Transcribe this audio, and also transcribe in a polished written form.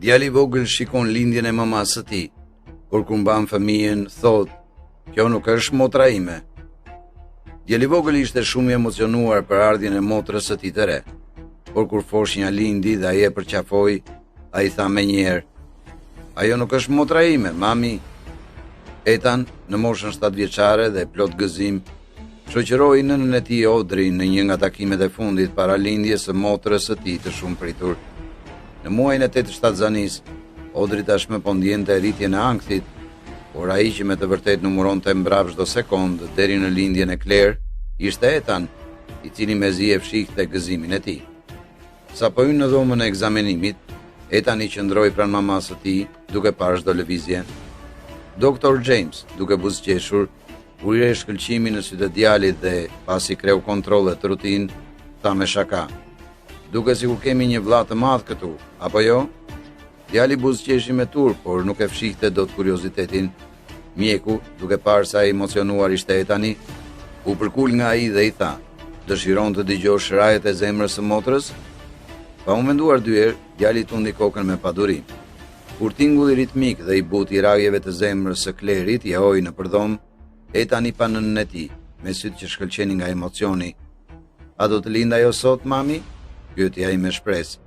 Djali i vogël shikon lindjen e mamas së tij, por kur mban fëmijën, thot, kjo nuk është motra ime. Djali i vogël ishte shumë i emocionuar për ardhjen e motrës së tij të re, por kur foshnja lindi dhe ai e përqafoi, ai tha menjëherë, ajo nuk është motra ime, mami. Ethan, në moshën 7 vjeçare dhe plot gëzim, shoqëroi nënën e tij Audrey në një nga takimet e fundit para lindjes së motrës së tij të shumë pritur. Në muajin e 8 të shtatzanisë, Audrey tashmë po ndjente rritjen e ankthit, por ai që me të vërtetë numëronte mbrapa çdo sekond deri në lindjen e Claire, ishte Ethan, i cili mezi e fshihte gëzimin e tij. Sapo hyn në dhomën e ekzaminimit, Ethan i qëndroi pranë mamas së tij, duke parë çdo lëvizje. Dr. James, duke buzëqeshur, uri shkëlqimi në sytë e djalit dhe pasi kreu kontrolle të rutinë, tha me shaka, duke sikur kemi një vlla të madh këtu, apo jo? Djali buzëqeshi me turp, por nuk e fshihte dot kuriozitetin. Mjeku, duke parë se ai emocionuar ishte Etani, u përkul nga ai dhe i tha, dëshiron të dëgjosh shrajet e zemrës së motrës? Pa u menduar dy herë, djali tundi kokën me padurim. Kur tingulli ritmik dhe i buti i rajeve të zemrës së Klerit jehoi në përdhom, Etani pa nënën e tij, me sytë që shkëlqenin nga emocioni. A do të lind ajo sot, mami? Pyeti ai me shpresë.